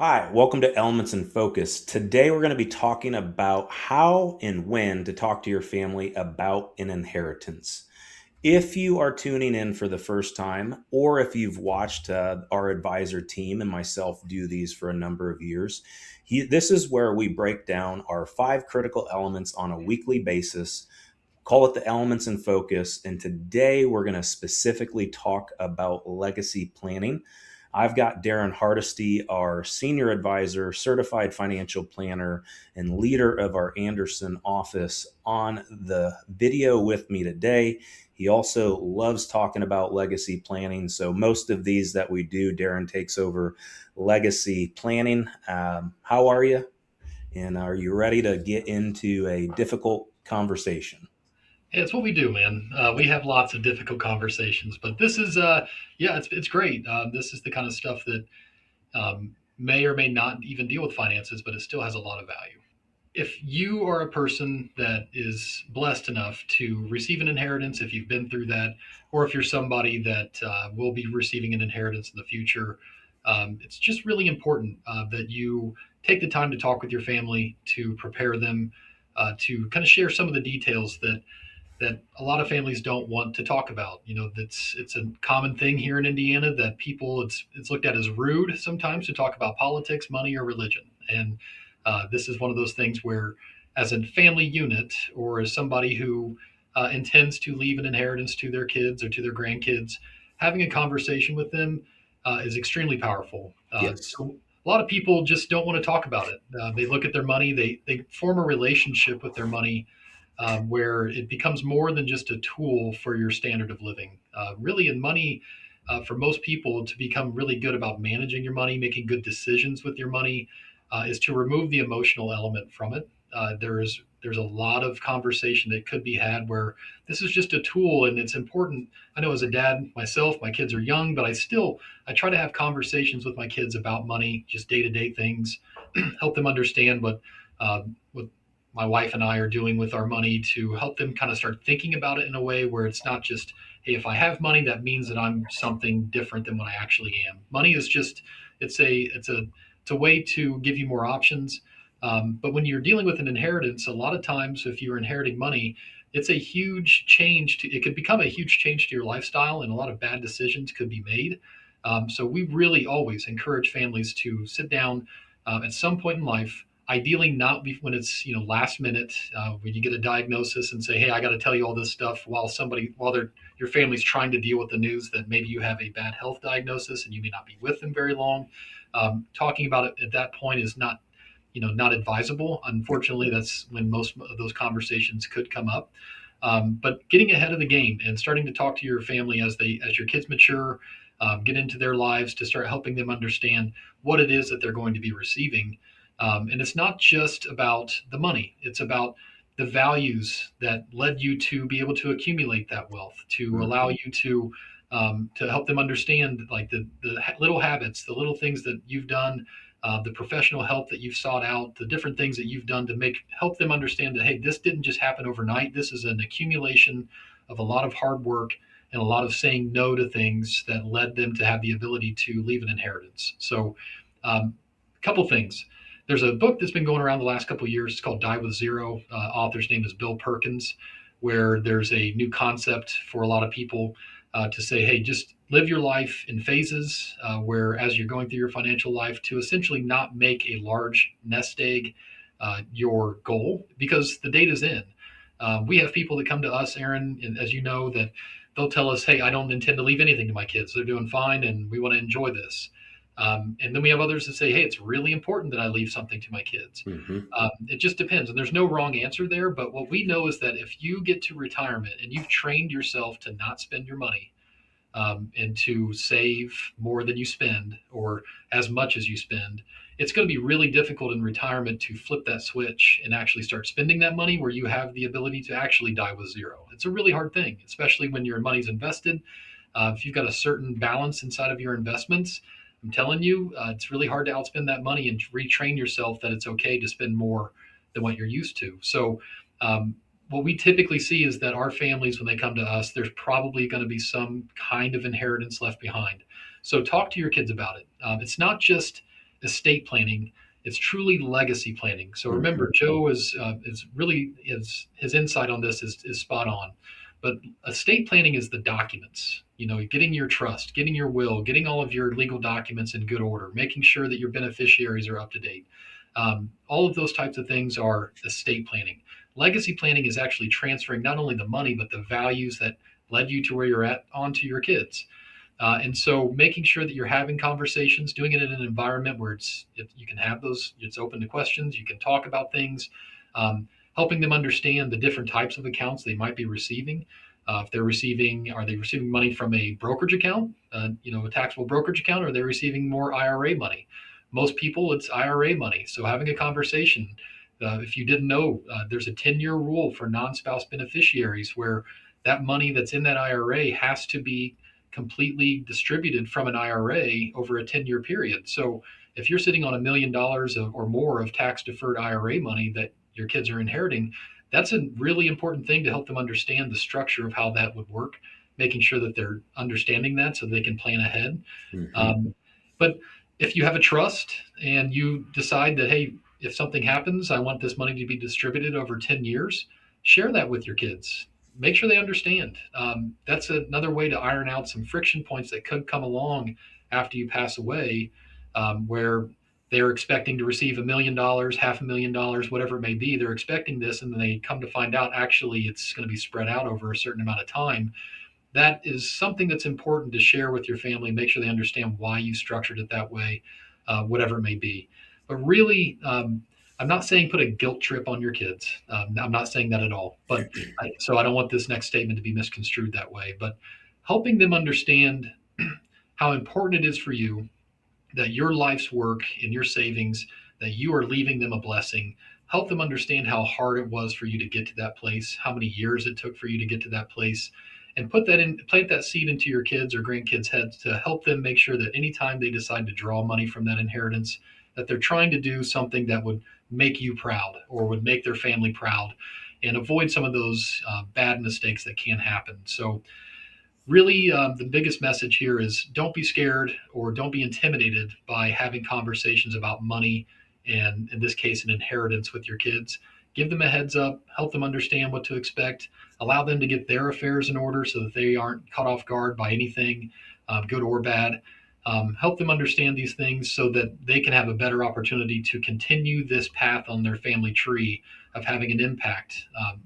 Hi, welcome to Elements in Focus. Today we're going to be talking about how and when to talk to your family about an inheritance. If you are tuning in for the first time, or if you've watched our advisor team and myself do these for a number of years, this is where we break down our five critical elements on a weekly basis. Call it the Elements in Focus. And today we're going to specifically talk about legacy planning. I've got Daren Hardesty, our senior advisor, certified financial planner, and leader of our Anderson office, on the video with me today. He also loves talking about legacy planning. So, most of these that we do, Daren takes over legacy planning. How are you? And are you ready to get into a difficult conversation? Yeah, it's what we do, man. We have lots of difficult conversations, but this is, yeah, it's great. This is the kind of stuff that may or may not even deal with finances, but it still has a lot of value. If you are a person that is blessed enough to receive an inheritance, if you've been through that, or if you're somebody that will be receiving an inheritance in the future, it's just really important that you take the time to talk with your family, to prepare them, to kind of share some of the details that a lot of families don't want to talk about. You know, it's a common thing here in Indiana that people it's looked at as rude sometimes to talk about politics, money, or religion. And this is one of those things where, as a family unit, or as somebody who intends to leave an inheritance to their kids or to their grandkids, having a conversation with them is extremely powerful. Yes. So a lot of people just don't want to talk about it. They look at their money, they form a relationship with their money where it becomes more than just a tool for your standard of living. Really, in money, for most people, to become really good about managing your money, making good decisions with your money, is to remove the emotional element from it. There's a lot of conversation that could be had where this is just a tool and it's important. I know as a dad myself, my kids are young, but I try to have conversations with my kids about money, just day to day things, help them understand what my wife and I are doing with our money to help them kind of start thinking about it in a way where it's not just, hey, if I have money, that means that I'm something different than what I actually am. Money is just it's a way to give you more options. But when you're dealing with an inheritance, a lot of times if you're inheriting money, it's a huge change to it could become a huge change to your lifestyle, and a lot of bad decisions could be made. So we really always encourage families to sit down at some point in life, ideally not when it's last minute, when you get a diagnosis and say, hey, I got to tell you all this stuff while they're your family's trying to deal with the news that maybe you have a bad health diagnosis and you may not be with them very long. Talking about it at that point is not advisable. Yep. Unfortunately, that's when most of those conversations could come up. But getting ahead of the game and starting to talk to your family as your kids mature, get into their lives, to start helping them understand what it is that they're going to be receiving. And it's not just about the money; it's about the values that led you to be able to accumulate that wealth, to allow Mhm. you to help them understand like the little habits, the little things that you've done, the professional help that you've sought out, the different things that you've done to help them understand that, hey, this didn't just happen overnight. This is an accumulation of a lot of hard work and a lot of saying no to things that led them to have the ability to leave an inheritance. So, a couple things. There's a book that's been going around the last couple of years. It's called Die with Zero. Author's name is Bill Perkins, where there's a new concept for a lot of people to say, hey, just live your life in phases, where as you're going through your financial life, to essentially not make a large nest egg your goal because the data's in. We have people that come to us, Aaron, and as you know, that they'll tell us, hey, I don't intend to leave anything to my kids. They're doing fine and we want to enjoy this. And then we have others that say, hey, it's really important that I leave something to my kids. Mhm. It just depends. And there's no wrong answer there. But what we know is that if you get to retirement and you've trained yourself to not spend your money, and to save more than you spend or as much as you spend, it's going to be really difficult in retirement to flip that switch and actually start spending that money where you have the ability to actually die with zero. It's a really hard thing, especially when your money's invested. If you've got a certain balance inside of your investments, I'm telling you, it's really hard to outspend that money and retrain yourself that it's okay to spend more than what you're used to. So, what we typically see is that our families, when they come to us, there's probably going to be some kind of inheritance left behind. So talk to your kids about it. It's not just estate planning. It's truly legacy planning. So Mhm. remember, Joe is really his insight on this is spot on. But estate planning is the documents. Getting your trust, getting your will, getting all of your legal documents in good order, making sure that your beneficiaries are up to date. All of those types of things are estate planning. Legacy planning is actually transferring not only the money but the values that led you to where you're at onto your kids. And so making sure that you're having conversations, doing it in an environment where you can have those, it's open to questions, you can talk about things, helping them understand the different types of accounts they might be receiving. If are they receiving money from a brokerage account, a taxable brokerage account, or are they receiving more IRA money? Most people, it's IRA money. So having a conversation. If you didn't know, there's a 10-year rule for non-spouse beneficiaries where that money that's in that IRA has to be completely distributed from an IRA over a 10-year period. So if you're sitting on $1 million or more of tax deferred IRA money that your kids are inheriting, that's a really important thing to help them understand the structure of how that would work, making sure that they're understanding that so they can plan ahead. Mhm. But if you have a trust and you decide that, hey, if something happens, I want this money to be distributed over 10 years, share that with your kids. Make sure they understand. That's another way to iron out some friction points that could come along after you pass away, where they're expecting to receive $1 million, $500,000, whatever it may be. They're expecting this, and then they come to find out actually it's going to be spread out over a certain amount of time. That is something that's important to share with your family. Make sure they understand why you structured it that way, whatever it may be. But really, I'm not saying put a guilt trip on your kids. I'm not saying that at all. So I don't want this next statement to be misconstrued that way. But helping them understand how important it is for you that your life's work and your savings, that you are leaving them a blessing. Help them understand how hard it was for you to get to that place, how many years it took for you to get to that place, and plant that seed into your kids or grandkids' heads to help them make sure that anytime they decide to draw money from that inheritance, that they're trying to do something that would make you proud or would make their family proud, and avoid some of those bad mistakes that can happen. So really, the biggest message here is don't be scared or don't be intimidated by having conversations about money and, in this case, an inheritance with your kids. Give them a heads up, help them understand what to expect, allow them to get their affairs in order so that they aren't caught off guard by anything, good or bad. Help them understand these things so that they can have a better opportunity to continue this path on their family tree of having an impact,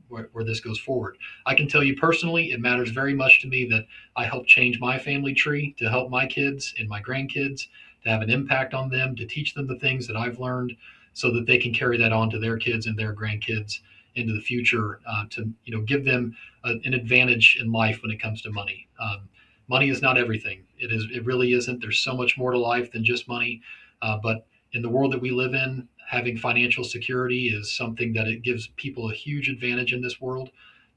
where this goes forward. I can tell you personally, it matters very much to me that I help change my family tree to help my kids and my grandkids, to have an impact on them, to teach them the things that I've learned so that they can carry that on to their kids and their grandkids into the future, to give them an advantage in life when it comes to money. Money is not everything. It really isn't. There's so much more to life than just money. But in the world that we live in, having financial security is something that it gives people a huge advantage in this world.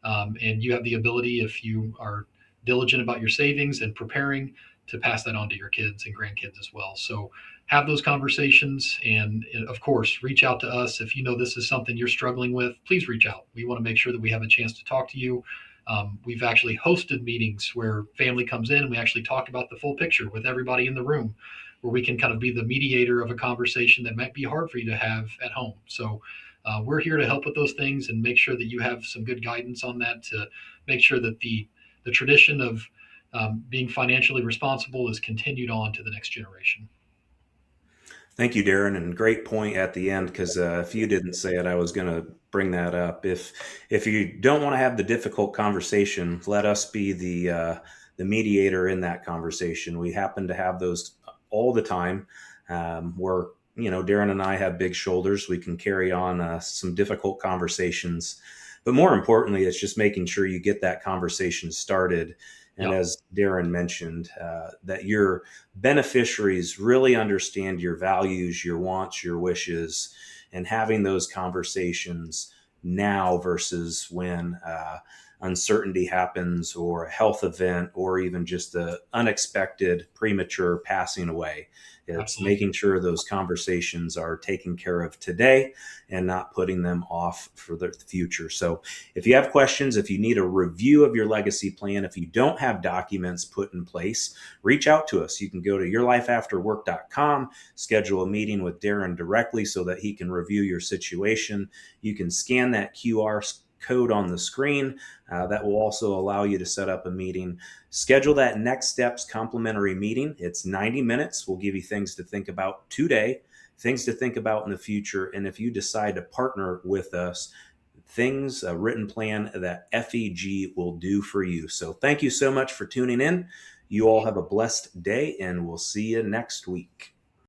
And you have the ability, if you are diligent about your savings and preparing, to pass that on to your kids and grandkids as well. So have those conversations, and of course, reach out to us if you know this is something you're struggling with. Please reach out. We want to make sure that we have a chance to talk to you. We've actually hosted meetings where family comes in and we actually talk about the full picture with everybody in the room, where we can kind of be the mediator of a conversation that might be hard for you to have at home. So we're here to help with those things and make sure that you have some good guidance on that, to make sure that the tradition of being financially responsible is continued on to the next generation. Thank you, Darren, and great point at the end, because if you didn't say it, I was going to bring that up. If you don't want to have the difficult conversation, let us be the mediator in that conversation. We happen to have those all the time. Where Darren and I have big shoulders, we can carry on some difficult conversations. But more importantly, it's just making sure you get that conversation started. And Yeah. as Darren mentioned, that your beneficiaries really understand your values, your wants, your wishes, and having those conversations now versus when uncertainty happens, or a health event, or even just the unexpected premature passing away. It's Absolutely. making sure those conversations are taken care of today and not putting them off for the future. So if you have questions, if you need a review of your legacy plan, if you don't have documents put in place, reach out to us. You can go to yourlifeafterwork.com, schedule a meeting with Daren directly so that he can review your situation. You can scan that QR code on the screen. That will also allow you to set up a meeting. Schedule that next steps complimentary meeting. It's 90 minutes. We'll give you things to think about today, things to think about in the future. And if you decide to partner with us, things, a written plan that FEG will do for you. So thank you so much for tuning in. You all have a blessed day, and we'll see you next week.